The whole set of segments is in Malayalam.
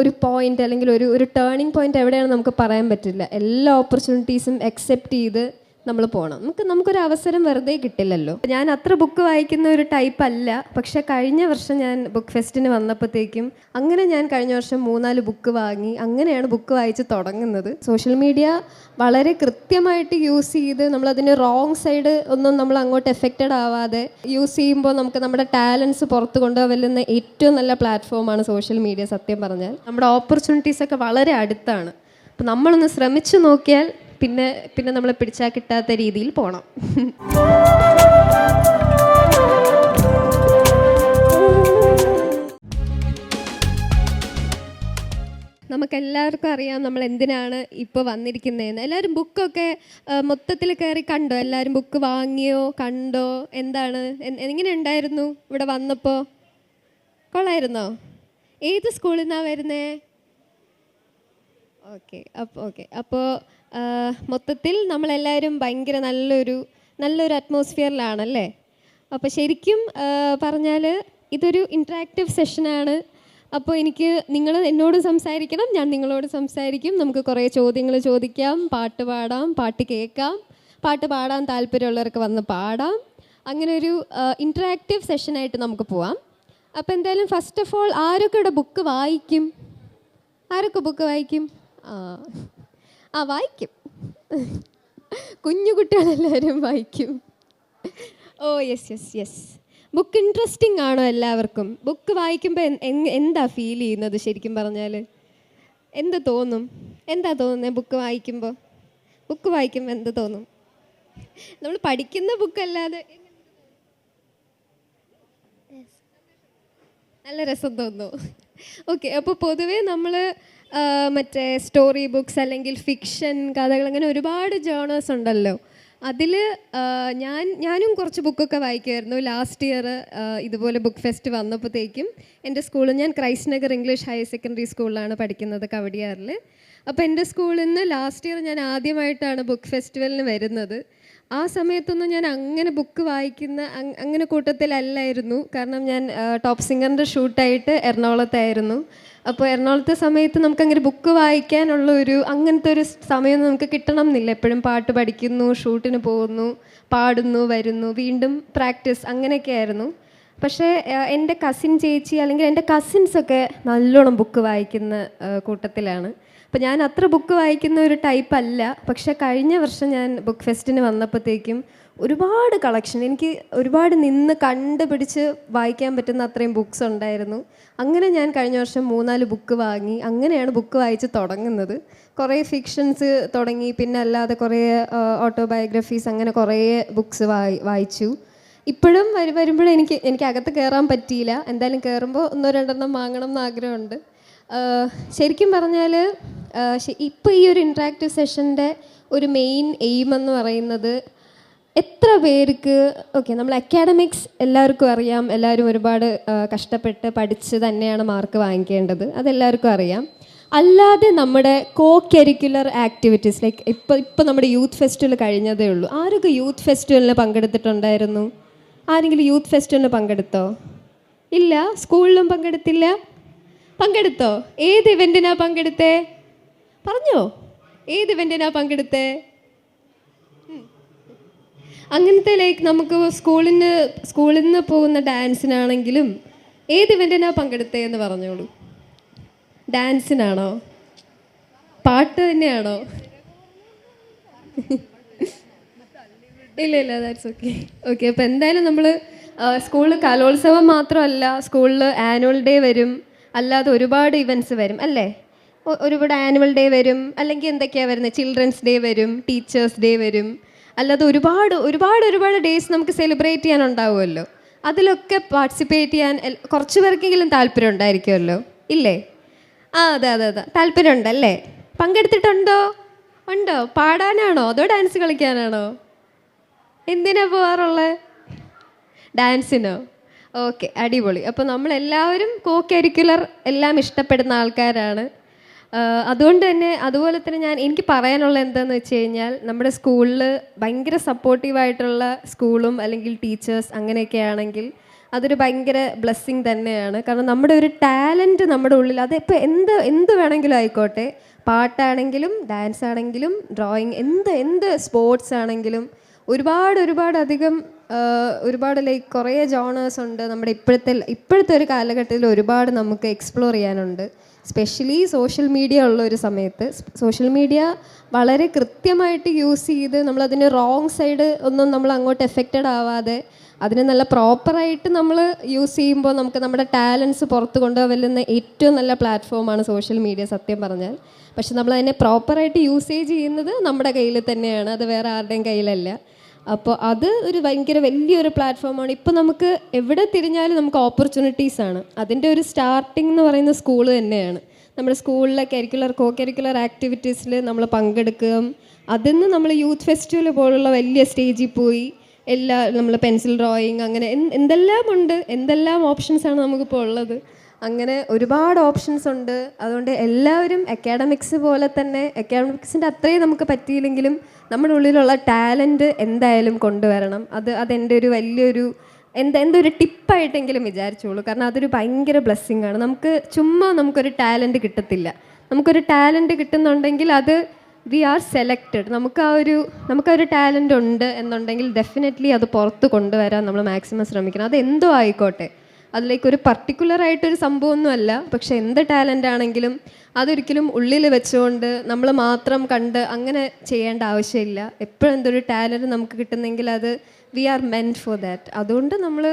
ഒരു പോയിന്റ് അല്ലെങ്കിൽ ഒരു ടേണിംഗ് പോയിന്റ് എവിടെയാണെന്ന് നമുക്ക് പറയാൻ പറ്റില്ല. എല്ലാ ഓപ്പർച്യൂണിറ്റീസും അക്സെപ്റ്റ് ചെയ്ത് നമ്മൾ പോകണം. നമുക്കൊരു അവസരം വെറുതെ കിട്ടില്ലല്ലോ. ഞാൻ അത്ര ബുക്ക് വായിക്കുന്ന ഒരു ടൈപ്പ് അല്ല. പക്ഷെ കഴിഞ്ഞ വർഷം ഞാൻ ബുക്ക് ഫെസ്റ്റിന് വന്നപ്പോഴത്തേക്കും അങ്ങനെ ഞാൻ കഴിഞ്ഞ വർഷം 3-4 ബുക്ക് വാങ്ങി. അങ്ങനെയാണ് ബുക്ക് വായിച്ച് തുടങ്ങുന്നത്. സോഷ്യൽ മീഡിയ വളരെ കൃത്യമായിട്ട് യൂസ് ചെയ്ത് നമ്മളതിന് റോങ് സൈഡ് ഒന്നും നമ്മൾ അങ്ങോട്ട് എഫക്റ്റഡ് ആവാതെ യൂസ് ചെയ്യുമ്പോൾ നമുക്ക് നമ്മുടെ ടാലൻസ് പുറത്ത് കൊണ്ടുപോകുന്ന ഏറ്റവും നല്ല പ്ലാറ്റ്ഫോമാണ് സോഷ്യൽ മീഡിയ. സത്യം പറഞ്ഞാൽ നമ്മുടെ ഓപ്പർച്യൂണിറ്റീസൊക്കെ വളരെ അടുത്താണ്. അപ്പോൾ നമ്മളൊന്ന് ശ്രമിച്ചു നോക്കിയാൽ പിന്നെ നമ്മളെ പിടിച്ചാൽ കിട്ടാത്ത രീതിയിൽ പോകണം. നമുക്കെല്ലാവർക്കും അറിയാം നമ്മൾ എന്തിനാണ് ഇപ്പോൾ വന്നിരിക്കുന്നതെന്ന്. എല്ലാവരും ബുക്കൊക്കെ മൊത്തത്തിൽ കയറി കണ്ടോ? എല്ലാവരും ബുക്ക് വാങ്ങിയോ, കണ്ടോ? എന്താണ്, എങ്ങനെ ഉണ്ടായിരുന്നു ഇവിടെ വന്നപ്പോൾ? കൊള്ളായിരുന്നോ? ഏത് സ്കൂളിൽ നിന്നാണ് വരുന്നേ? ഓക്കെ അപ്പോൾ മൊത്തത്തിൽ നമ്മളെല്ലാവരും ഭയങ്കര നല്ലൊരു അറ്റ്മോസ്ഫിയറിലാണല്ലേ. അപ്പോൾ ശരിക്കും പറഞ്ഞാൽ ഇതൊരു ഇൻട്രാക്റ്റീവ് സെഷനാണ്. അപ്പോൾ നിങ്ങൾ എന്നോട് സംസാരിക്കണം, ഞാൻ നിങ്ങളോട് സംസാരിക്കും. നമുക്ക് കുറേ ചോദ്യങ്ങൾ ചോദിക്കാം, പാട്ട് പാടാം, പാട്ട് കേൾക്കാം, പാട്ട് പാടാൻ താല്പര്യമുള്ളവർക്ക് വന്ന് പാടാം. അങ്ങനെ ഒരു ഇൻട്രാക്റ്റീവ് സെഷനായിട്ട് നമുക്ക് പോവാം. അപ്പോൾ എന്തായാലും ഫസ്റ്റ് ഓഫ് ഓൾ ആരൊക്കെ ഇവിടെ ബുക്ക് വായിക്കും? ആരൊക്കെ ബുക്ക് വായിക്കും? വായിക്കും. കുഞ്ഞു കുട്ടികളെല്ലാവരും വായിക്കും. ഓ യെസ്. ബുക്ക് ഇൻട്രസ്റ്റിംഗ് ആണോ എല്ലാവർക്കും? ബുക്ക് വായിക്കുമ്പോൾ എന്താ ഫീൽ ചെയ്യുന്നത്? ശരിക്കും പറഞ്ഞാൽ എന്താ തോന്നുന്നത് ബുക്ക് വായിക്കുമ്പോൾ? എന്ത് തോന്നും? നമ്മൾ പഠിക്കുന്ന ബുക്കല്ലാതെ നല്ല രസം തോന്നുന്നു. ഓക്കെ, അപ്പോൾ പൊതുവേ നമ്മൾ മറ്റേ സ്റ്റോറി ബുക്സ് അല്ലെങ്കിൽ ഫിക്ഷൻ കഥകൾ, അങ്ങനെ ഒരുപാട് ജേണേഴ്സ് ഉണ്ടല്ലോ. അതിൽ ഞാനും കുറച്ച് ബുക്കൊക്കെ വായിക്കുമായിരുന്നു. ലാസ്റ്റ് ഇയർ ഇതുപോലെ ബുക്ക് ഫെസ്റ്റ് വന്നപ്പോഴത്തേക്കും എൻ്റെ സ്കൂളിൽ, ഞാൻ Christ Nagar English higher secondary സ്കൂളിലാണ് പഠിക്കുന്നത്, കവടിയാറിൽ. അപ്പോൾ എൻ്റെ സ്കൂളിൽ നിന്ന് ലാസ്റ്റ് ഇയർ ഞാൻ ആദ്യമായിട്ടാണ് ബുക്ക് ഫെസ്റ്റിവലിന് വരുന്നത്. ആ സമയത്തൊന്നും ഞാൻ അങ്ങനെ ബുക്ക് വായിക്കുന്ന അങ്ങനെ കൂട്ടത്തിലല്ലായിരുന്നു. കാരണം ഞാൻ ടോപ്പ് സിംഗറിൻ്റെ ഷൂട്ടായിട്ട് എറണാകുളത്തായിരുന്നു. അപ്പോൾ എറണാകുളത്തെ സമയത്ത് നമുക്കങ്ങനെ ബുക്ക് വായിക്കാനുള്ള അങ്ങനത്തെ ഒരു സമയം നമുക്ക് കിട്ടണം എന്നില്ല. എപ്പോഴും പാട്ട് പഠിക്കുന്നു, ഷൂട്ടിന് പോകുന്നു, പാടുന്നു, വരുന്നു, വീണ്ടും പ്രാക്ടീസ്, അങ്ങനെയൊക്കെ ആയിരുന്നു. പക്ഷേ എൻ്റെ കസിൻ ചേച്ചി അല്ലെങ്കിൽ എൻ്റെ കസിൻസൊക്കെ നല്ലോണം ബുക്ക് വായിക്കുന്ന കൂട്ടത്തിലാണ്. അപ്പോൾ ഞാൻ അത്ര ബുക്ക് വായിക്കുന്ന ഒരു ടൈപ്പ് അല്ല. പക്ഷേ കഴിഞ്ഞ വർഷം ഞാൻ ബുക്ക് ഫെസ്റ്റിന് വന്നപ്പോഴത്തേക്കും ഒരുപാട് കളക്ഷൻ, എനിക്ക് ഒരുപാട് നിന്ന് കണ്ടുപിടിച്ച് വായിക്കാൻ പറ്റുന്ന അത്രയും ബുക്സ് ഉണ്ടായിരുന്നു. അങ്ങനെ ഞാൻ കഴിഞ്ഞ വർഷം 3-4 ബുക്ക് വാങ്ങി. അങ്ങനെയാണ് ബുക്ക് വായിച്ച് തുടങ്ങുന്നത്. കുറേ ഫിക്ഷൻസ് തുടങ്ങി, പിന്നെ അല്ലാതെ കുറേ ഓട്ടോബയോഗ്രഫീസ്, അങ്ങനെ കുറേ ബുക്സ് വായിച്ചു. ഇപ്പോഴും വരുമ്പോഴും എനിക്ക് അകത്ത് കയറാൻ പറ്റിയില്ല. എന്തായാലും കയറുമ്പോൾ 1-2 വാങ്ങണം എന്ന് ആഗ്രഹമുണ്ട്. ശരിക്കും പറഞ്ഞാൽ ഇപ്പോൾ ഈ ഒരു ഇൻട്രാക്റ്റീവ് സെഷൻ്റെ ഒരു മെയിൻ എയിം എന്ന് പറയുന്നത്, എത്ര പേർക്ക് നമ്മൾ അക്കാഡമിക്സ് എല്ലാവർക്കും അറിയാം, എല്ലാവരും ഒരുപാട് കഷ്ടപ്പെട്ട് പഠിച്ച് തന്നെയാണ് മാർക്ക് വാങ്ങിക്കേണ്ടത്, അതെല്ലാവർക്കും അറിയാം. അല്ലാതെ നമ്മുടെ കരിക്കുലർ ആക്ടിവിറ്റീസ്, ലൈക്ക് ഇപ്പോൾ നമ്മുടെ യൂത്ത് ഫെസ്റ്റിവൽ കഴിഞ്ഞതേ ഉള്ളൂ. ആരൊക്കെ യൂത്ത് ഫെസ്റ്റിവലിന് പങ്കെടുത്തിട്ടുണ്ടായിരുന്നു? ആരെങ്കിലും യൂത്ത് ഫെസ്റ്റിവലിന് പങ്കെടുത്തോ? ഇല്ല. സ്കൂളിലും പങ്കെടുത്തില്ല? പങ്കെടുത്തോ? ഏത് ഇവൻറ്റിനാ പങ്കെടുത്തേ? പറഞ്ഞോ, ഏത് ഇവൻറ്റിനാ പങ്കെടുത്തേ? അങ്ങനത്തെ ലൈക്ക് നമുക്ക് സ്കൂളിൽ നിന്ന് പോകുന്ന ഡാൻസിനാണെങ്കിലും ഏത് ഇവൻറ്റിനാ പങ്കെടുത്തേ എന്ന് പറഞ്ഞോളൂ. ഡാൻസിനാണോ? പാട്ട് തന്നെയാണോ? ഇല്ല, ദാറ്റ്സ് ഓക്കെ. അപ്പോൾ എന്തായാലും നമ്മൾ സ്കൂളിൽ കലോത്സവം മാത്രമല്ല, സ്കൂളിൽ ആനുവൽ ഡേ വരും, അല്ലാതെ ഒരുപാട് ഇവൻറ്റ്സ് വരും അല്ലേ? ഒരുപാട് ആനുവൽ ഡേ വരും, അല്ലെങ്കിൽ എന്തൊക്കെയാണ് വരുന്നത്, ചിൽഡ്രൻസ് ഡേ വരും, ടീച്ചേഴ്സ് ഡേ വരും, അല്ലാതെ ഒരുപാട് ഡേയ്സ് നമുക്ക് സെലിബ്രേറ്റ് ചെയ്യാനുണ്ടാവുമല്ലോ. അതിലൊക്കെ പാർട്ടിസിപ്പേറ്റ് ചെയ്യാൻ കുറച്ച് പേർക്കെങ്കിലും താല്പര്യം ഉണ്ടായിരിക്കുമല്ലോ, ഇല്ലേ? അതെ, താല്പര്യം ഉണ്ടല്ലേ? പങ്കെടുത്തിട്ടുണ്ടോ? പാടാനാണോ അതോ ഡാൻസ് കളിക്കാനാണോ? എന്തിനാ പോകാറുള്ളത്? ഡാൻസിനോ? ഓക്കെ, അടിപൊളി. അപ്പോൾ നമ്മളെല്ലാവരും കരിക്കുലർ എല്ലാം ഇഷ്ടപ്പെടുന്ന ആൾക്കാരാണ്. അതുകൊണ്ട് തന്നെ അതുപോലെ തന്നെ എനിക്ക് പറയാനുള്ള എന്താണെന്ന് വെച്ച് കഴിഞ്ഞാൽ, നമ്മുടെ സ്കൂളിൽ ഭയങ്കര സപ്പോർട്ടീവായിട്ടുള്ള സ്കൂളും അല്ലെങ്കിൽ ടീച്ചേഴ്സ് അങ്ങനെയൊക്കെ ആണെങ്കിൽ അതൊരു ഭയങ്കര ബ്ലെസ്സിങ് തന്നെയാണ്. കാരണം നമ്മുടെ ഒരു ടാലൻറ്റ് നമ്മുടെ ഉള്ളിൽ, അതിപ്പോൾ എന്ത് വേണമെങ്കിലും ആയിക്കോട്ടെ, പാട്ടാണെങ്കിലും ഡാൻസ് ആണെങ്കിലും ഡ്രോയിങ്, എന്ത് സ്പോർട്സ് ആണെങ്കിലും ഒരുപാട് ലൈക്ക് കുറേ ജോണേഴ്സ് ഉണ്ട് നമ്മുടെ ഇപ്പോഴത്തെ ഒരു കാലഘട്ടത്തിൽ. ഒരുപാട് നമുക്ക് എക്സ്പ്ലോർ ചെയ്യാനുണ്ട്. സ്പെഷ്യലി സോഷ്യൽ മീഡിയ ഉള്ള ഒരു സമയത്ത് സോഷ്യൽ മീഡിയ വളരെ കൃത്യമായിട്ട് യൂസ് ചെയ്ത് നമ്മളതിന് റോങ് സൈഡ് ഒന്നും നമ്മൾ അങ്ങോട്ട് എഫക്റ്റഡ് ആവാതെ അതിനെ നല്ല പ്രോപ്പറായിട്ട് നമ്മൾ യൂസ് ചെയ്യുമ്പോൾ നമുക്ക് നമ്മുടെ ടാലൻസ് പുറത്ത് കൊണ്ടുപോകുന്ന ഏറ്റവും നല്ല പ്ലാറ്റ്ഫോമാണ് സോഷ്യൽ മീഡിയ, സത്യം പറഞ്ഞാൽ. പക്ഷെ നമ്മളതിനെ പ്രോപ്പറായിട്ട് യൂസേജ് ചെയ്യുന്നത് നമ്മുടെ കയ്യിൽ തന്നെയാണ്, അത് വേറെ ആരുടെയും കയ്യിലല്ല. അപ്പോൾ അത് ഒരു ഭയങ്കര വലിയൊരു പ്ലാറ്റ്ഫോമാണ്. ഇപ്പോൾ നമുക്ക് എവിടെ തിരിഞ്ഞാലും നമുക്ക് ഓപ്പർച്യൂണിറ്റീസാണ്. അതിൻ്റെ ഒരു സ്റ്റാർട്ടിംഗ് എന്ന് പറയുന്ന സ്കൂൾ തന്നെയാണ്. നമ്മുടെ സ്കൂളിലെ കോ കരിക്കുലർ ആക്ടിവിറ്റീസിൽ നമ്മൾ പങ്കെടുക്കുകയും അതിൽ നിന്ന് നമ്മൾ യൂത്ത് ഫെസ്റ്റിവൽ പോലുള്ള വലിയ സ്റ്റേജിൽ പോയി നമ്മൾ പെൻസിൽ ഡ്രോയിങ്, അങ്ങനെ എന്തെല്ലാം ഓപ്ഷൻസാണ് നമുക്കിപ്പോൾ ഉള്ളത്. അങ്ങനെ ഒരുപാട് ഓപ്ഷൻസ് ഉണ്ട്. അതുകൊണ്ട് എല്ലാവരും അക്കാഡമിക്സ് പോലെ തന്നെ, അക്കാഡമിക്സിൻ്റെ അത്രയും നമുക്ക് പറ്റിയില്ലെങ്കിലും നമ്മുടെ ഉള്ളിലുള്ള ടാലൻറ്റ് എന്തായാലും കൊണ്ടുവരണം. അതെൻ്റെ ഒരു വലിയൊരു എന്തൊരു ടിപ്പായിട്ടെങ്കിലും വിചാരിച്ചോളൂ. കാരണം അതൊരു ഭയങ്കര ബ്ലെസ്സിങ് ആണ്. നമുക്കൊരു ടാലൻറ്റ് കിട്ടത്തില്ല. നമുക്കൊരു ടാലൻറ്റ് കിട്ടുന്നുണ്ടെങ്കിൽ അത് വി ആർ സെലക്റ്റഡ്. നമുക്ക് ആ ഒരു ടാലൻ്റ് ഉണ്ട് എന്നുണ്ടെങ്കിൽ ഡെഫിനറ്റ്ലി അത് പുറത്ത് കൊണ്ടുവരാൻ നമ്മൾ മാക്സിമം ശ്രമിക്കണം. അത് എന്തോ ആയിക്കോട്ടെ, അതിലേക്ക് ഒരു പർട്ടിക്കുലറായിട്ടൊരു സംഭവമൊന്നുമല്ല. പക്ഷെ എന്ത് ടാലൻ്റ് ആണെങ്കിലും അതൊരിക്കലും ഉള്ളിൽ വെച്ചുകൊണ്ട് നമ്മൾ മാത്രം കണ്ട് അങ്ങനെ ചെയ്യേണ്ട ആവശ്യമില്ല. എപ്പോഴും എന്തൊരു ടാലൻറ്റ് നമുക്ക് കിട്ടുന്നെങ്കിൽ അത് we are meant for that. അതുകൊണ്ട് നമ്മൾ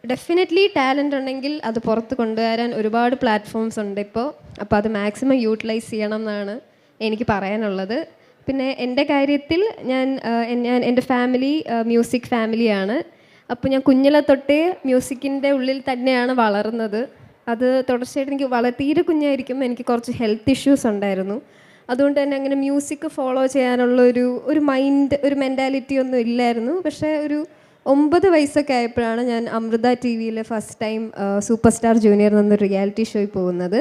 ഡെഫിനറ്റ്ലി ടാലൻ്റ് ഉണ്ടെങ്കിൽ അത് പുറത്ത് കൊണ്ടുവരാൻ ഒരുപാട് പ്ലാറ്റ്ഫോംസ് ഉണ്ട് ഇപ്പോൾ. അപ്പോൾ അത് മാക്സിമം യൂട്ടിലൈസ് ചെയ്യണം എന്നാണ് എനിക്ക് പറയാനുള്ളത്. പിന്നെ എൻ്റെ കാര്യത്തിൽ ഞാൻ എൻ്റെ ഫാമിലി മ്യൂസിക് ഫാമിലിയാണ്. അപ്പോൾ ഞാൻ കുഞ്ഞിലെ തൊട്ടേ മ്യൂസിക്കിൻ്റെ ഉള്ളിൽ തന്നെയാണ് വളർന്നത്. അത് തുടർച്ചയായിട്ട് എനിക്ക് തീരെ കുഞ്ഞായിരിക്കുമ്പോൾ എനിക്ക് കുറച്ച് ഹെൽത്ത് ഇഷ്യൂസ് ഉണ്ടായിരുന്നു. അതുകൊണ്ട് തന്നെ അങ്ങനെ മ്യൂസിക് ഫോളോ ചെയ്യാനുള്ള ഒരു മെൻറ്റാലിറ്റി ഒന്നും ഇല്ലായിരുന്നു. പക്ഷേ ഒരു 9 വയസ്സൊക്കെ ആയപ്പോഴാണ് ഞാൻ അമൃത TV-യിൽ first time super star junior എന്നൊരു റിയാലിറ്റി ഷോയിൽ പോകുന്നത്.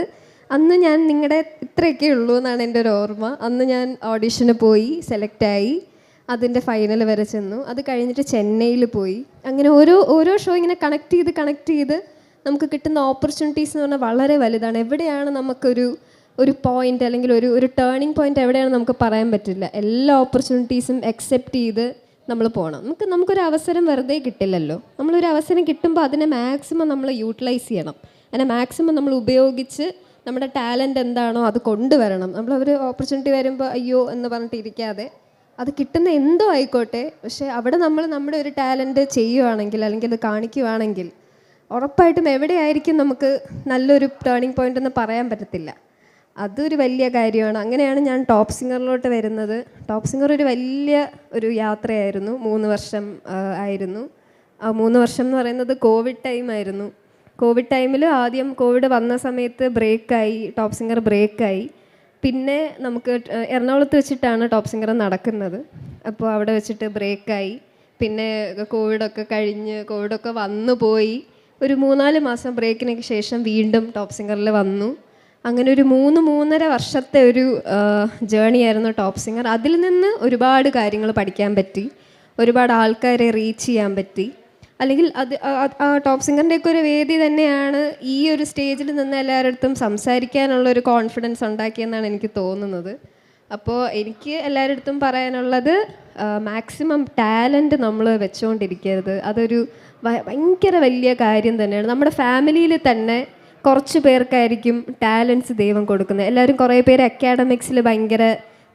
അന്ന് ഞാൻ നിങ്ങളുടെ ഇത്രയൊക്കെ ഉള്ളൂ എന്നാണ് എൻ്റെ ഒരു ഓർമ്മ. അന്ന് ഞാൻ ഓഡിഷന് പോയി, സെലക്റ്റായി, അതിൻ്റെ ഫൈനൽ വരെ ചെന്നു. അത് കഴിഞ്ഞിട്ട് ചെന്നൈയിൽ പോയി. അങ്ങനെ ഓരോ ഷോ ഇങ്ങനെ കണക്ട് ചെയ്ത് നമുക്ക് കിട്ടുന്ന ഓപ്പർച്യൂണിറ്റീസ് എന്ന് പറഞ്ഞാൽ വളരെ വലുതാണ്. എവിടെയാണ് നമുക്കൊരു പോയിൻ്റ് അല്ലെങ്കിൽ ഒരു ടേണിംഗ് പോയിൻ്റ് എവിടെയാണ് നമുക്ക് പറയാൻ പറ്റില്ല. എല്ലാ ഓപ്പർച്യൂണിറ്റീസും അക്സെപ്റ്റ് ചെയ്ത് നമ്മൾ പോകണം. നമുക്കൊരു അവസരം വെറുതെ കിട്ടില്ലല്ലോ. നമ്മളൊരു അവസരം കിട്ടുമ്പോൾ അതിനെ മാക്സിമം നമ്മൾ യൂട്ടിലൈസ് ചെയ്യണം. അതിനെ മാക്സിമം നമ്മൾ ഉപയോഗിച്ച് നമ്മുടെ ടാലൻ്റ് എന്താണോ അത് കൊണ്ടുവരണം. നമ്മളൊരു ഓപ്പർച്യൂണിറ്റി വരുമ്പോൾ അയ്യോ എന്ന് പറഞ്ഞിട്ട് ഇരിക്കാതെ അത് കിട്ടുന്ന എന്തോ ആയിക്കോട്ടെ, പക്ഷേ അവിടെ നമ്മുടെ ഒരു ടാലൻറ്റ് ചെയ്യുവാണെങ്കിൽ അല്ലെങ്കിൽ അത് കാണിക്കുവാണെങ്കിൽ ഉറപ്പായിട്ടും എവിടെയായിരിക്കും നമുക്ക് നല്ലൊരു ടേണിംഗ് പോയിൻ്റ് എന്ന് പറയാൻ പറ്റത്തില്ല. അതൊരു വലിയ കാര്യമാണ്. അങ്ങനെയാണ് ഞാൻ ടോപ്പ് സിംഗറിലോട്ട് വരുന്നത്. ടോപ്പ് സിംഗർ ഒരു യാത്രയായിരുന്നു. 3 വർഷം ആയിരുന്നു. ആ 3 വർഷം എന്ന് പറയുന്നത് കോവിഡ് ടൈമായിരുന്നു. കോവിഡ് ടൈമിൽ ആദ്യം കോവിഡ് വന്ന സമയത്ത് ടോപ്പ് സിംഗർ ബ്രേക്കായി. പിന്നെ നമുക്ക് എറണാകുളത്ത് വെച്ചിട്ടാണ് ടോപ്പ് സിംഗർ നടക്കുന്നത്. അപ്പോൾ അവിടെ വെച്ചിട്ട് ബ്രേക്കായി. പിന്നെ കോവിഡൊക്കെ വന്നു പോയി. ഒരു 3-4 മാസം ബ്രേക്കിനൊക്കെ ശേഷം വീണ്ടും ടോപ്പ് സിംഗറിൽ വന്നു. അങ്ങനെ ഒരു 3-3.5 വർഷത്തെ ഒരു ജേണി ആയിരുന്നു ടോപ്പ് സിംഗർ. അതിൽ നിന്ന് ഒരുപാട് കാര്യങ്ങൾ പഠിക്കാൻ പറ്റി, ഒരുപാട് ആൾക്കാരെ റീച്ച് ചെയ്യാൻ പറ്റി. അല്ലെങ്കിൽ ആ ടോപ്പ് സിംഗറിൻ്റെയൊക്കെ ഒരു വേദി തന്നെയാണ് ഈ ഒരു സ്റ്റേജിൽ നിന്ന് എല്ലാവരുടെ അടുത്തും സംസാരിക്കാനുള്ളൊരു കോൺഫിഡൻസ് ഉണ്ടാക്കിയെന്നാണ് എനിക്ക് തോന്നുന്നത്. അപ്പോൾ എനിക്ക് എല്ലാവരുടെ അടുത്തും പറയാനുള്ളത്, മാക്സിമം ടാലൻറ്റ് നമ്മൾ വെച്ചുകൊണ്ടിരിക്കരുത്. അതൊരു ഭയങ്കര വലിയ കാര്യം തന്നെയാണ്. നമ്മുടെ ഫാമിലിയിൽ തന്നെ കുറച്ച് പേർക്കായിരിക്കും ടാലൻറ്റ്സ് ദൈവം കൊടുക്കുന്നത്. എല്ലാവരും കുറേ പേര് അക്കാഡമിക്സിൽ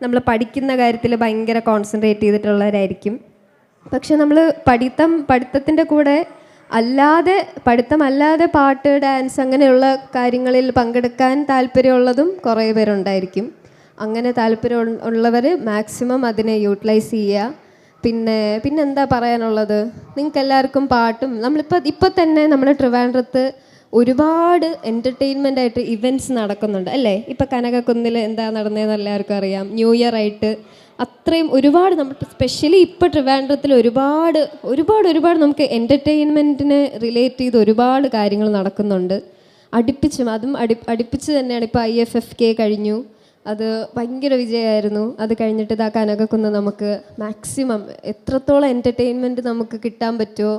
നമ്മൾ പഠിക്കുന്ന കാര്യത്തിൽ ഭയങ്കര കോൺസെൻട്രേറ്റ് ചെയ്തിട്ടുള്ളവരായിരിക്കും. പക്ഷെ നമ്മൾ പഠിത്തത്തിൻ്റെ കൂടെ പഠിത്തമല്ലാതെ പാട്ട്, ഡാൻസ് അങ്ങനെയുള്ള കാര്യങ്ങളിൽ പങ്കെടുക്കാൻ താല്പര്യമുള്ളതും കുറേ പേരുണ്ടായിരിക്കും. അങ്ങനെ താല്പര്യം ഉള്ളവർ മാക്സിമം അതിനെ യൂട്ടിലൈസ് ചെയ്യുക. പിന്നെ എന്താ പറയാനുള്ളത്, നിങ്ങൾക്ക് എല്ലാവർക്കും പാട്ടും ഇപ്പോൾ തന്നെ നമ്മുടെ ട്രിവാൻഡ്രത്ത് ഒരുപാട് എൻ്റർടൈൻമെൻ്റ് ആയിട്ട് ഇവൻറ്റ്സ് നടക്കുന്നുണ്ട് അല്ലേ? ഇപ്പോൾ കനകക്കുന്നിൽ എന്താ നടന്നതെന്ന് എല്ലാവർക്കും അറിയാം. ന്യൂ ഇയർ ആയിട്ട് അത്രയും ഒരുപാട് നമ്മൾ സ്പെഷ്യലി ഇപ്പോൾ ട്രിവാൻഡ്രത്തിൽ ഒരുപാട് നമുക്ക് എൻ്റർടൈൻമെൻറ്റിനെ റിലേറ്റ് ചെയ്ത് ഒരുപാട് കാര്യങ്ങൾ നടക്കുന്നുണ്ട്. അടുപ്പിച്ച് തന്നെയാണ്. ഇപ്പോൾ IFFK കഴിഞ്ഞു, അത് ഭയങ്കര വിജയമായിരുന്നു. അത് കഴിഞ്ഞിട്ട് കനകക്കുന്ന് നമുക്ക് മാക്സിമം എത്രത്തോളം എൻ്റർടൈൻമെൻറ്റ് നമുക്ക് കിട്ടാൻ പറ്റുമോ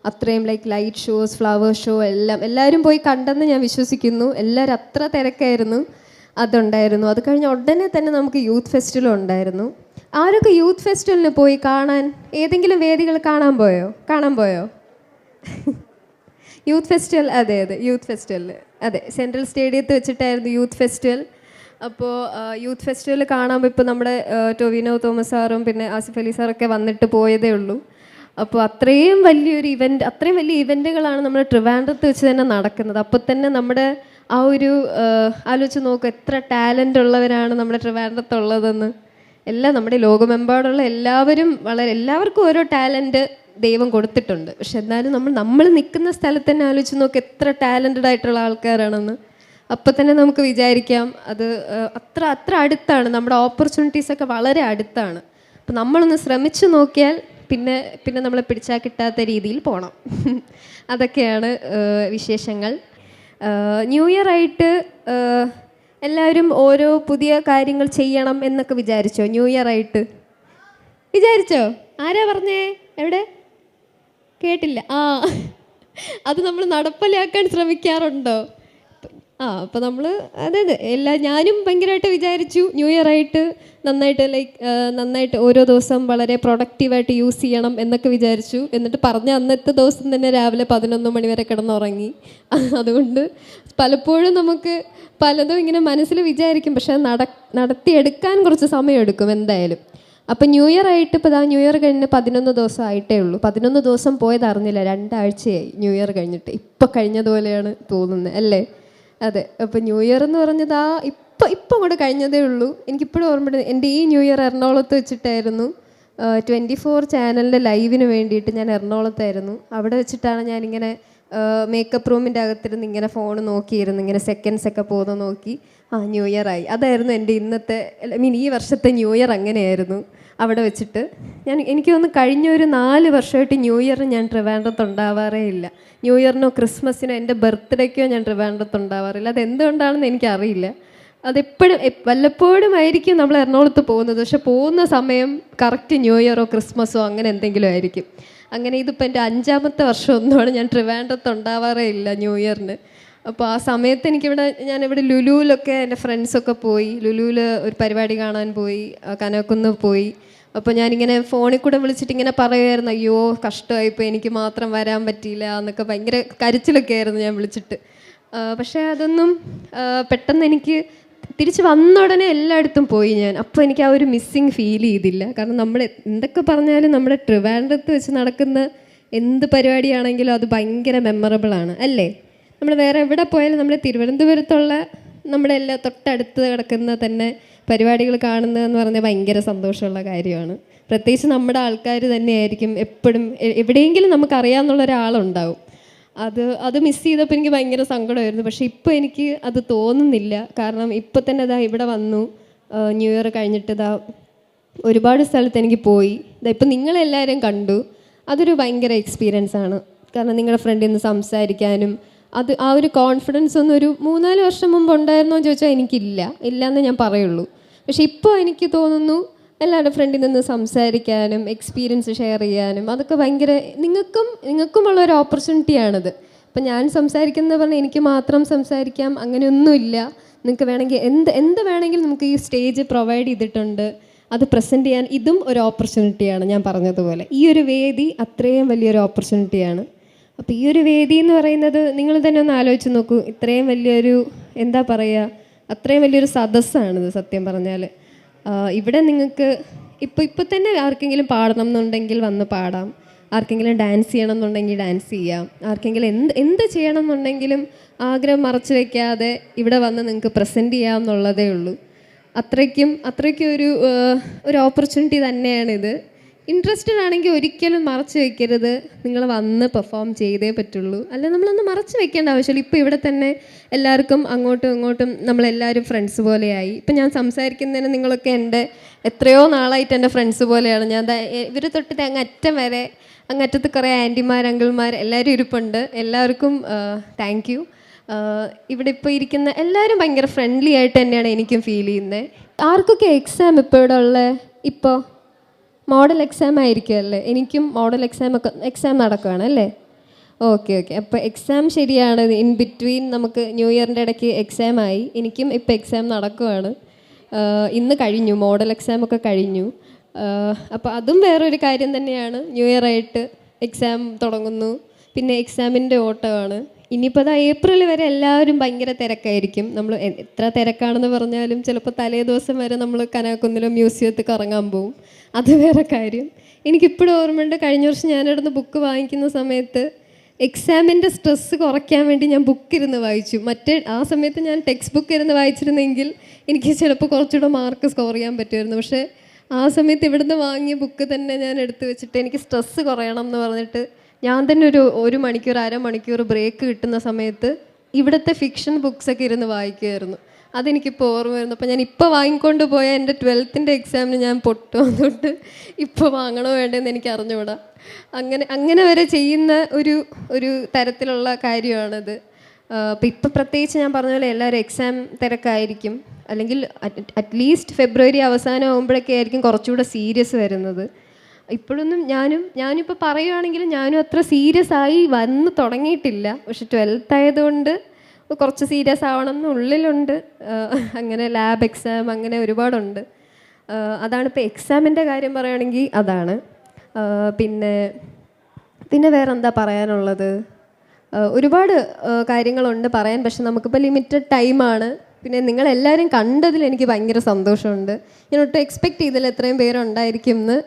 അത്രയും like light shows, flower show എല്ലാം എല്ലാവരും പോയി കണ്ടെന്ന് ഞാൻ വിശ്വസിക്കുന്നു. എല്ലാവരും അത്ര തിരക്കായിരുന്നു. അതുണ്ടായിരുന്നു. അത് കഴിഞ്ഞ് ഉടനെ തന്നെ നമുക്ക് യൂത്ത് ഫെസ്റ്റിവൽ ഉണ്ടായിരുന്നു. ആരൊക്കെ യൂത്ത് ഫെസ്റ്റിവലിന് പോയി കാണാൻ? ഏതെങ്കിലും വേദികൾ കാണാൻ പോയോ? യൂത്ത് ഫെസ്റ്റിവൽ, അതെ യൂത്ത് ഫെസ്റ്റിവൽ, അതെ സെൻട്രൽ സ്റ്റേഡിയത്തിൽ വെച്ചിട്ടായിരുന്നു യൂത്ത് ഫെസ്റ്റിവൽ. അപ്പോൾ യൂത്ത് ഫെസ്റ്റിവൽ കാണുമ്പോൾ ഇപ്പോൾ നമ്മുടെ ടൊവിനോ തോമസ് സാറും പിന്നെ ആസിഫ് അലി സാറൊക്കെ വന്നിട്ട് പോയതേ ഉള്ളൂ. അപ്പോൾ അത്രയും വലിയ ഇവൻറ്റുകളാണ് നമ്മുടെ ട്രിവാൻഡ്രത്ത് വെച്ച് തന്നെ നടക്കുന്നത്. അപ്പോൾ തന്നെ നമ്മുടെ ആ ഒരു ആലോചിച്ച് നോക്കുക, എത്ര ടാലൻ്റ് ഉള്ളവരാണ് നമ്മുടെ ട്രിവാൻഡ്രത്തുള്ളതെന്ന്. എല്ലാം നമ്മുടെ ലോകമെമ്പാടുള്ള എല്ലാവർക്കും ഓരോ ടാലൻറ്റ് ദൈവം കൊടുത്തിട്ടുണ്ട്. പക്ഷെ എന്നാലും നമ്മൾ നിൽക്കുന്ന സ്ഥലത്ത് തന്നെ ആലോചിച്ച് നോക്കുക, എത്ര ടാലൻറ്റഡ് ആയിട്ടുള്ള ആൾക്കാരാണെന്ന്. അപ്പം തന്നെ നമുക്ക് വിചാരിക്കാം അത് അത്ര അടുത്താണ്, നമ്മുടെ ഓപ്പർച്യൂണിറ്റീസൊക്കെ വളരെ അടുത്താണ്. അപ്പം നമ്മളൊന്ന് ശ്രമിച്ചു നോക്കിയാൽ പിന്നെ നമ്മളെ പിടിച്ചാൽ കിട്ടാത്ത രീതിയിൽ പോകണം. അതൊക്കെയാണ് വിശേഷങ്ങൾ. ന്യൂ ഇയർ ആയിട്ട് എല്ലാവരും ഓരോ പുതിയ കാര്യങ്ങൾ ചെയ്യണം എന്നൊക്കെ വിചാരിച്ചോ? ന്യൂ ഇയർ ആയിട്ട് വിചാരിച്ചോ? ആരാ പറഞ്ഞേ? എവിടെ? കേട്ടില്ല. അത് നമ്മൾ നടപ്പിലാക്കാൻ ശ്രമിക്കാറുണ്ടോ? അപ്പോൾ നമ്മൾ അതെ ഞാനും ഭയങ്കരമായിട്ട് വിചാരിച്ചു ന്യൂ ഇയർ ആയിട്ട് നന്നായിട്ട് ഓരോ ദിവസം വളരെ പ്രൊഡക്റ്റീവായിട്ട് യൂസ് ചെയ്യണം എന്നൊക്കെ വിചാരിച്ചു. എന്നിട്ട് പറഞ്ഞ അന്നത്തെ ദിവസം തന്നെ രാവിലെ 11 മണി വരെ കിടന്നുറങ്ങി. അതുകൊണ്ട് പലപ്പോഴും നമുക്ക് പലതും ഇങ്ങനെ മനസ്സിൽ വിചാരിക്കും, പക്ഷെ അത് നടത്തിയെടുക്കാൻ കുറച്ച് സമയമെടുക്കും എന്തായാലും. അപ്പം ന്യൂ ഇയർ ആയിട്ട് ഇപ്പോൾ ന്യൂ ഇയർ കഴിഞ്ഞ് 11 ദിവസം ആയിട്ടേ ഉള്ളൂ. 11 ദിവസം പോയത് അറിഞ്ഞില്ല, 2 ആഴ്ചയായി ന്യൂ ഇയർ കഴിഞ്ഞിട്ട്. ഇപ്പം കഴിഞ്ഞതുപോലെയാണ് തോന്നുന്നത് അല്ലേ? അതെ. അപ്പോൾ ന്യൂ ഇയർ എന്ന് പറഞ്ഞത് ഇപ്പം കൂടെ കഴിഞ്ഞതേ ഉള്ളൂ. എനിക്കിപ്പോഴും ഓർമ്മയുണ്ട്, എൻ്റെ ഈ ന്യൂ ഇയർ എറണാകുളത്ത് വെച്ചിട്ടായിരുന്നു. 24 ചാനലിൻ്റെ ലൈവിന് വേണ്ടിയിട്ട് ഞാൻ എറണാകുളത്തായിരുന്നു. അവിടെ വെച്ചിട്ടാണ് ഞാനിങ്ങനെ മേക്കപ്പ് റൂമിൻ്റെ അകത്തിരുന്ന് ഇങ്ങനെ ഫോൺ നോക്കിയിരുന്നു, ഇങ്ങനെ സെക്കൻഡ്സ് ഒക്കെ പോകുന്ന നോക്കി ന്യൂ ഇയർ ആയി. അതായിരുന്നു എൻ്റെ ഇന്നത്തെ ഈ വർഷത്തെ ന്യൂ ഇയർ. അങ്ങനെയായിരുന്നു അവിടെ വെച്ചിട്ട്. എനിക്ക് തോന്നുന്നു കഴിഞ്ഞ ഒരു 4 വർഷമായിട്ട് ന്യൂ ഇയറിന് ഞാൻ ട്രിവാൻഡ്രത്ത് ഉണ്ടാവാറേ ഇല്ല. ന്യൂ ഇയറിനോ ക്രിസ്മസിനോ എൻ്റെ ബർത്ത്ഡേക്കോ ഞാൻ ട്രിവാൻഡ്രത്ത് ഉണ്ടാവാറില്ല. അതെന്തുകൊണ്ടാണെന്ന് എനിക്കറിയില്ല. അതെപ്പോഴും വല്ലപ്പോഴും ആയിരിക്കും നമ്മൾ എറണാകുളത്ത് പോകുന്നത്, പക്ഷെ പോകുന്ന സമയം കറക്റ്റ് ന്യൂ ഇയറോ ക്രിസ്മസോ അങ്ങനെ എന്തെങ്കിലും ആയിരിക്കും. അങ്ങനെ ഇതിപ്പോൾ എൻ്റെ 5ാമത്തെ വർഷമൊന്നുമാണ് ഞാൻ ട്രിവാൻഡ്രത്ത് ഉണ്ടാവാറേ ഇല്ല ന്യൂ ഇയറിന്. അപ്പോൾ ആ സമയത്ത് ഞാനിവിടെ ലുലുവിലൊക്കെ എൻ്റെ ഫ്രണ്ട്സൊക്കെ പോയി. ലുലുവിൽ ഒരു പരിപാടി കാണാൻ പോയി, കനകക്കുന്ന് പോയി. അപ്പോൾ ഞാനിങ്ങനെ ഫോണിൽ കൂടെ വിളിച്ചിട്ട് ഇങ്ങനെ പറയുമായിരുന്നു, അയ്യോ കഷ്ടമായിപ്പോൾ എനിക്ക് മാത്രം വരാൻ പറ്റിയില്ല എന്നൊക്കെ. ഭയങ്കര കരച്ചിലൊക്കെ ആയിരുന്നു ഞാൻ വിളിച്ചിട്ട്. പക്ഷേ അതൊന്നും പെട്ടെന്ന് എനിക്ക് തിരിച്ച് വന്ന ഉടനെ എല്ലായിടത്തും പോയി ഞാൻ. അപ്പോൾ എനിക്ക് ആ ഒരു മിസ്സിങ് ഫീൽ ചെയ്തില്ല. കാരണം നമ്മൾ എന്തൊക്കെ പറഞ്ഞാലും നമ്മുടെ ട്രിവാൻഡ്രത്ത് വെച്ച് നടക്കുന്ന എന്ത് പരിപാടിയാണെങ്കിലും അത് ഭയങ്കര മെമ്മറബിളാണ് അല്ലേ? നമ്മൾ വേറെ എവിടെ പോയാലും നമ്മുടെ തിരുവനന്തപുരത്തുള്ള നമ്മുടെ എല്ലാ തൊട്ടടുത്ത് കിടക്കുന്ന തന്നെ പരിപാടികൾ കാണുന്നതെന്ന് പറഞ്ഞാൽ ഭയങ്കര സന്തോഷമുള്ള കാര്യമാണ്. പ്രത്യേകിച്ച് നമ്മുടെ ആൾക്കാർ തന്നെയായിരിക്കും എപ്പോഴും. എവിടെയെങ്കിലും നമുക്കറിയാമെന്നുള്ള ഒരാളുണ്ടാവും. അത് മിസ് ചെയ്തപ്പോൾ എനിക്ക് ഭയങ്കര സങ്കടമായിരുന്നു. പക്ഷേ ഇപ്പോൾ എനിക്ക് അത് തോന്നുന്നില്ല. കാരണം ഇപ്പോൾ തന്നെ ഇവിടെ വന്നു, ന്യൂ ഇയർ കഴിഞ്ഞിട്ട് ഒരുപാട് സ്ഥലത്ത് എനിക്ക് പോയി. ഇപ്പം നിങ്ങളെല്ലാവരും കണ്ടു. അതൊരു ഭയങ്കര എക്സ്പീരിയൻസ് ആണ്. കാരണം നിങ്ങളുടെ ഫ്രണ്ടിൽ നിന്ന് സംസാരിക്കാനും ആ ഒരു കോൺഫിഡൻസ് ഒന്നും ഒരു 3-4 വർഷം മുമ്പ് ഉണ്ടായിരുന്നോ എന്ന് ചോദിച്ചാൽ ഇല്ലയെന്ന് ഞാൻ പറയുള്ളൂ. പക്ഷെ ഇപ്പോൾ എനിക്ക് തോന്നുന്നു എല്ലാവരുടെ ഫ്രണ്ടിൽ നിന്ന് സംസാരിക്കാനും എക്സ്പീരിയൻസ് ഷെയർ ചെയ്യാനും അതൊക്കെ ഭയങ്കര നിങ്ങൾക്കുമുള്ളൊരു ഓപ്പർച്യൂണിറ്റിയാണിത്. ഇപ്പം ഞാൻ സംസാരിക്കുന്നത് പറഞ്ഞാൽ എനിക്ക് മാത്രം സംസാരിക്കാം അങ്ങനെയൊന്നുമില്ല. നിങ്ങൾക്ക് വേണമെങ്കിൽ എന്ത് വേണമെങ്കിലും നമുക്ക് ഈ സ്റ്റേജ് പ്രൊവൈഡ് ചെയ്തിട്ടുണ്ട്. അത് പ്രസൻറ്റ് ചെയ്യാൻ ഇതും ഒരു ഓപ്പർച്യൂണിറ്റിയാണ്. ഞാൻ പറഞ്ഞതുപോലെ ഈ ഒരു വേദി അത്രയും വലിയൊരു ഓപ്പർച്യൂണിറ്റിയാണ്. അപ്പോൾ ഈ ഒരു വേദി എന്ന് പറയുന്നത് നിങ്ങൾ തന്നെ ഒന്ന് ആലോചിച്ച് നോക്കൂ. ഇത്രയും വലിയൊരു അത്രയും വലിയൊരു സദസ്സാണിത് സത്യം പറഞ്ഞാൽ. ഇവിടെ നിങ്ങൾക്ക് ഇപ്പോൾ തന്നെ ആർക്കെങ്കിലും പാടണം എന്നുണ്ടെങ്കിൽ വന്ന് പാടാം, ആർക്കെങ്കിലും ഡാൻസ് ചെയ്യണം എന്നുണ്ടെങ്കിൽ ഡാൻസ് ചെയ്യാം, ആർക്കെങ്കിലും എന്ത് ചെയ്യണം എന്നുണ്ടെങ്കിലും ആഗ്രഹം മറച്ചു വയ്ക്കാതെ ഇവിടെ വന്ന് നിങ്ങൾക്ക് പ്രസൻറ്റ് ചെയ്യാം എന്നുള്ളതേ ഉള്ളൂ. അത്രയ്ക്കും ഒരു ഓപ്പർച്യൂണിറ്റി തന്നെയാണിത്. ഇൻട്രസ്റ്റഡ് ആണെങ്കിൽ ഒരിക്കലും മറച്ചു വയ്ക്കരുത്. നിങ്ങൾ വന്ന് പെർഫോം ചെയ്തേ പറ്റുള്ളൂ. അല്ല നമ്മളൊന്നും മറച്ചു വെക്കേണ്ട ആവശ്യമില്ല. ഇപ്പോൾ ഇവിടെ തന്നെ എല്ലാവർക്കും അങ്ങോട്ടും ഇങ്ങോട്ടും നമ്മളെല്ലാവരും ഫ്രണ്ട്സ് പോലെയായി. ഇപ്പം ഞാൻ സംസാരിക്കുന്നതിന് നിങ്ങളൊക്കെ എൻ്റെ എത്രയോ നാളായിട്ട് എൻ്റെ ഫ്രണ്ട്സ് പോലെയാണ്. ഞാൻ ഇവർ തൊട്ട് അങ്ങറ്റത്ത് കുറേ ആൻറ്റിമാർ അങ്കിൾമാർ എല്ലാവരും ഇരിപ്പുണ്ട്. എല്ലാവർക്കും താങ്ക് യു. ഇവിടെ ഇപ്പോൾ ഇരിക്കുന്ന എല്ലാവരും ഭയങ്കര ഫ്രണ്ട്ലി ആയിട്ട് തന്നെയാണ് എനിക്കും ഫീൽ ചെയ്യുന്നത്. ആർക്കൊക്കെ എക്സാം ഇപ്പോൾ ഇവിടെ ഉള്ളത്? ഇപ്പോൾ മോഡൽ എക്സാം ആയിരിക്കും അല്ലേ? എനിക്കും മോഡൽ എക്സാം നടക്കുകയാണ് അല്ലേ? Okay okay. അപ്പോൾ എക്സാം ശരിയാണ്. ഇൻ ബിറ്റ്വീൻ നമുക്ക് ന്യൂ ഇയറിൻ്റെ ഇടയ്ക്ക് എക്സാം ആയി. എനിക്കും ഇപ്പോൾ എക്സാം നടക്കുവാണ്. ഇന്ന് കഴിഞ്ഞു, മോഡൽ എക്സാം ഒക്കെ കഴിഞ്ഞു. അപ്പോൾ അതും വേറൊരു കാര്യം തന്നെയാണ്. ന്യൂ ഇയർ ആയിട്ട് എക്സാം തുടങ്ങുന്നു, പിന്നെ എക്സാമിൻ്റെ ഓട്ടമാണ്. ഇനിയിപ്പോൾ അത് ഏപ്രിൽ വരെ എല്ലാവരും ഭയങ്കര തിരക്കായിരിക്കും. നമ്മൾ എത്ര തിരക്കാണെന്ന് പറഞ്ഞാലും ചിലപ്പോൾ തലേ ദിവസം വരെ നമ്മൾ കനാക്കുന്നിലോ മ്യൂസിയത്തിൽ കറങ്ങാൻ പോവും. അത് വേറെ കാര്യം. എനിക്കിപ്പോഴും ഓർമ്മയുണ്ട്, കഴിഞ്ഞ വർഷം ഞാനിവിടുന്ന് ബുക്ക് വാങ്ങിക്കുന്ന സമയത്ത് എക്സാമിൻ്റെ സ്ട്രെസ്സ് കുറയ്ക്കാൻ വേണ്ടി ഞാൻ ബുക്ക് ഇരുന്ന് വായിച്ചു. ആ സമയത്ത് ഞാൻ ടെക്സ്റ്റ് ബുക്ക് ഇരുന്ന് വായിച്ചിരുന്നെങ്കിൽ എനിക്ക് ചിലപ്പോൾ കുറച്ചുകൂടെ മാർക്ക് സ്കോർ ചെയ്യാൻ പറ്റുമായിരുന്നു. പക്ഷേ ആ സമയത്ത് ഇവിടുന്ന് വാങ്ങിയ ബുക്ക് തന്നെ ഞാൻ എടുത്തു വെച്ചിട്ട് എനിക്ക് സ്ട്രെസ്സ് കുറയണം എന്ന് പറഞ്ഞിട്ട് ഞാൻ തന്നെ ഒരു മണിക്കൂർ അരമണിക്കൂർ ബ്രേക്ക് കിട്ടുന്ന സമയത്ത് ഇവിടുത്തെ ഫിക്ഷൻ ബുക്സൊക്കെ ഇരുന്ന് വായിക്കുമായിരുന്നു. അതെനിക്കിപ്പോൾ ഓർമ്മ വരുന്നു. അപ്പോൾ ഞാൻ ഇപ്പോൾ വാങ്ങിക്കൊണ്ട് പോയ എൻ്റെ 12th എക്സാമിന് ഞാൻ പൊട്ടു വന്നിട്ട് ഇപ്പോൾ വാങ്ങണോ വേണ്ടതെന്ന് എനിക്ക് അറിഞ്ഞുകൂടാ. അങ്ങനെ വരെ ചെയ്യുന്ന ഒരു തരത്തിലുള്ള കാര്യമാണത്. അപ്പോൾ ഇപ്പം പ്രത്യേകിച്ച് ഞാൻ പറഞ്ഞ പോലെ എല്ലാവരും എക്സാം തിരക്കായിരിക്കും. അല്ലെങ്കിൽ അറ്റ്ലീസ്റ്റ് ഫെബ്രുവരി അവസാനം ആകുമ്പോഴൊക്കെ ആയിരിക്കും കുറച്ചുകൂടെ സീരിയസ് വരുന്നത്. ഇപ്പോഴൊന്നും ഞാനിപ്പോൾ പറയുകയാണെങ്കിൽ ഞാനും അത്ര സീരിയസ് ആയി വന്ന് തുടങ്ങിയിട്ടില്ല. പക്ഷെ 12th ആയതുകൊണ്ട് കുറച്ച് സീരിയസ് ആവണം എന്നുള്ളിലുണ്ട്. അങ്ങനെ ലാബ് എക്സാം അങ്ങനെ ഒരുപാടുണ്ട്. അതാണിപ്പോൾ എക്സാമിൻ്റെ കാര്യം പറയുകയാണെങ്കിൽ അതാണ്. പിന്നെ വേറെ എന്താ പറയാനുള്ളത്? ഒരുപാട് കാര്യങ്ങളുണ്ട് പറയാൻ. പക്ഷെ നമുക്കിപ്പോൾ ലിമിറ്റഡ് ടൈമാണ്. പിന്നെ നിങ്ങളെല്ലാവരും കണ്ടതിൽ എനിക്ക് ഭയങ്കര സന്തോഷമുണ്ട്. ഞാൻ ഒട്ടും എക്സ്പെക്റ്റ് ചെയ്തില്ല ഇത്രയും പേരുണ്ടായിരിക്കും എന്ന്.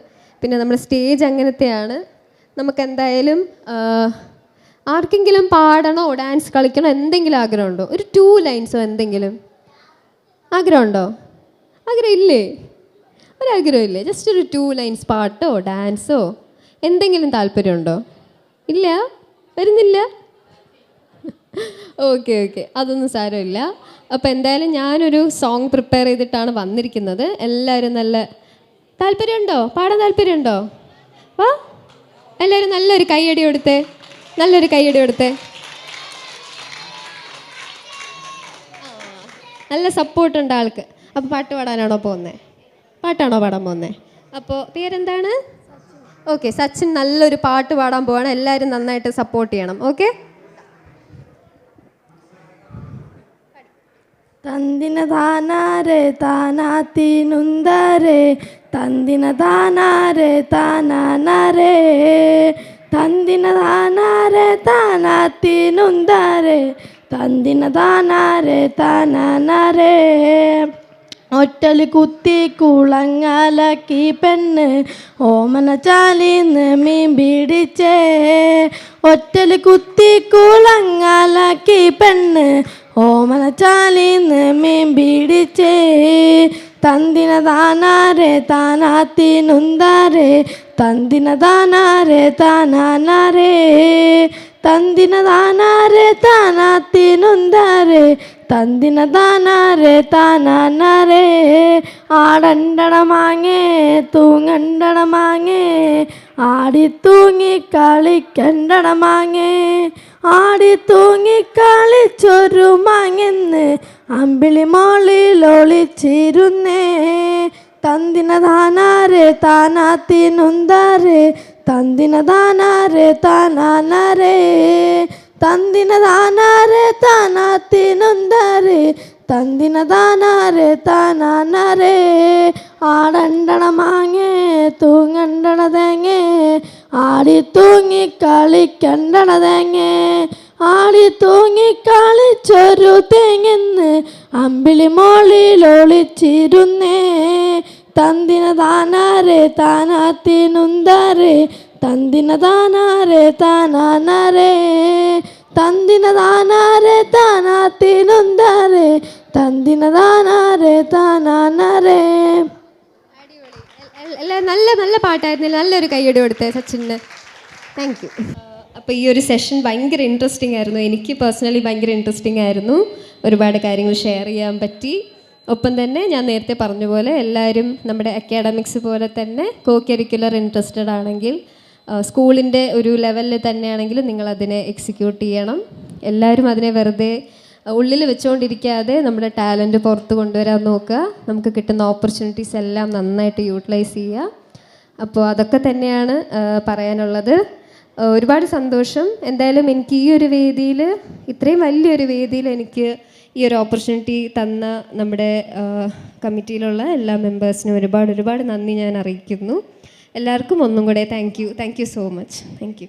പിന്നെ നമ്മുടെ സ്റ്റേജ് അങ്ങനത്തെയാണ്. നമുക്കെന്തായാലും ആർക്കെങ്കിലും പാടണോ ഡാൻസ് കളിക്കണോ എന്തെങ്കിലും ആഗ്രഹമുണ്ടോ? ഒരു 2 ലൈൻസോ എന്തെങ്കിലും ആഗ്രഹമുണ്ടോ? ആഗ്രഹം ഇല്ലേ? ഒരാഗ്രഹം ഇല്ലേ? ജസ്റ്റ് ഒരു 2 ലൈൻസ് പാട്ടോ ഡാൻസോ എന്തെങ്കിലും താല്പര്യമുണ്ടോ? ഇല്ല, വരുന്നില്ല. ഓക്കെ, അതൊന്നും സാരമില്ല. അപ്പോൾ എന്തായാലും ഞാനൊരു സോങ് പ്രിപ്പയർ ചെയ്തിട്ടാണ് വന്നിരിക്കുന്നത്. എല്ലാവരും നല്ല താല്പര്യമുണ്ടോ? പാടാൻ താല്പര്യമുണ്ടോ? വാ, എല്ലാവരും നല്ലൊരു കൈയടി കൊടുത്തേ. നല്ല സപ്പോർട്ടുണ്ട് ആൾക്ക്. അപ്പോൾ പാട്ട് പാടാനാണോ പോകുന്നത്? പാട്ടാണോ പാടാൻ പോകുന്നത്? അപ്പോൾ പേരെന്താണ്? ഓക്കെ, സച്ചിൻ നല്ലൊരു പാട്ട് പാടാൻ പോവാണ്. എല്ലാവരും നന്നായിട്ട് സപ്പോർട്ട് ചെയ്യണം. ഓക്കെ. ತಂದಿನ ತಾನಾರೆ ತಾನಾತಿನುಂದರೆ ತಂದಿನ ತಾನಾರೆ ತಾನಾನರೆ ತಂದಿನ ತಾನಾರೆ ತಾನಾತಿನುಂದರೆ ತಂದಿನ ತಾನಾರೆ ತಾನಾನರೆ ഒറ്റല് കുത്തി കുളങ്ങാലക്കി പെണ്ണ് ഓമന ചാലിന്ന് മീൻ പിടിച്ചേ. ഒറ്റല് കുത്തി കുളങ്ങാലക്കി പെണ്ണ് ഓമന ചാലിന്ന് മീൻ പിടിച്ചേ. തന്തിന താനാരെ താനാത്തിനുന്താരെ തന്തിന താനാരെ താനാനരെ തന്തിന താനാരെ താനാത്തിനുന്താരെ തന്തിന താനാരെ താനാനരെ. ആടണ്ടട മാങ്ങേ തൂങ്ങണ്ടട മാങ്ങേ ആടി തൂങ്ങി കളിക്കണ്ടട മാങ്ങേ ആടി തൂങ്ങി കളിച്ചൊരു മാങ്ങെന്ന് അമ്പിളി മോളിൽ ഒളിച്ചിരുന്നേ. തന്തിന താനാരെ താനാത്തിനുന്താരെ തന്തിന താനാരെ താനാനരെ തന്തിന താനാരെ താനാത്തിനുന്താരെ തന്തിന താനാരെ താനാനരെ. ആടണ്ടണ മാങ്ങേ തൂങ്ങണ്ടണ തേങ്ങേ ആടി തൂങ്ങി കളിക്കണ്ടണ തേങ്ങേ ആടി തൂങ്ങി കളിച്ചൊരു തേങ്ങെന്ന് അമ്പിളി മോളിൽ ഒളിച്ചിരുന്നേ. തന്തിന താനാരെ താനാത്തിനുന്താരെ തന്തിന താനാരെ താനാനരെ തന്തിന താനാരെ താനാത്തിനുന്താരെ തന്തിന താനാരെ താനാനരെ. നല്ല നല്ല പാട്ടായിരുന്നില്ല. നല്ലൊരു കൈയ്യടി കൊടുത്തേ സച്ചിന്. Thank you. അപ്പോൾ ഈ ഒരു സെഷൻ ഭയങ്കര ഇൻട്രസ്റ്റിംഗ് ആയിരുന്നു. എനിക്ക് പേഴ്സണലി ഭയങ്കര ഇൻട്രസ്റ്റിംഗ് ആയിരുന്നു. ഒരുപാട് കാര്യങ്ങൾ ഷെയർ ചെയ്യാൻ പറ്റി. ഒപ്പം തന്നെ ഞാൻ നേരത്തെ പറഞ്ഞ പോലെ എല്ലാവരും നമ്മുടെ അക്കാഡമിക്സ് പോലെ തന്നെ കോ കരിക്കുലർ ഇൻട്രസ്റ്റഡ് ആണെങ്കിൽ സ്കൂളിൻ്റെ ഒരു ലെവലിൽ തന്നെയാണെങ്കിലും നിങ്ങളതിനെ എക്സിക്യൂട്ട് ചെയ്യണം. എല്ലാവരും അതിനെ വെറുതെ ഉള്ളിൽ വെച്ചുകൊണ്ടിരിക്കാതെ നമ്മുടെ ടാലൻറ്റ് പുറത്ത് കൊണ്ടുവരാൻ നോക്കുക. നമുക്ക് കിട്ടുന്ന ഓപ്പർച്യൂണിറ്റീസ് എല്ലാം നന്നായിട്ട് യൂട്ടിലൈസ് ചെയ്യുക. അപ്പോൾ അതൊക്കെ തന്നെയാണ് പറയാനുള്ളത്. ഒരുപാട് സന്തോഷം. എന്തായാലും എനിക്ക് ഈ ഒരു വേദിയിൽ, ഇത്രയും വലിയൊരു വേദിയിൽ എനിക്ക് ഈ ഒരു ഓപ്പർച്യൂണിറ്റി തന്ന നമ്മുടെ കമ്മിറ്റിയിലുള്ള എല്ലാ മെമ്പേഴ്സിനും ഒരുപാട് ഒരുപാട് നന്ദി ഞാൻ അറിയിക്കുന്നു. എല്ലാവർക്കും ഒന്നും കൂടെ thank you so much. Thank you.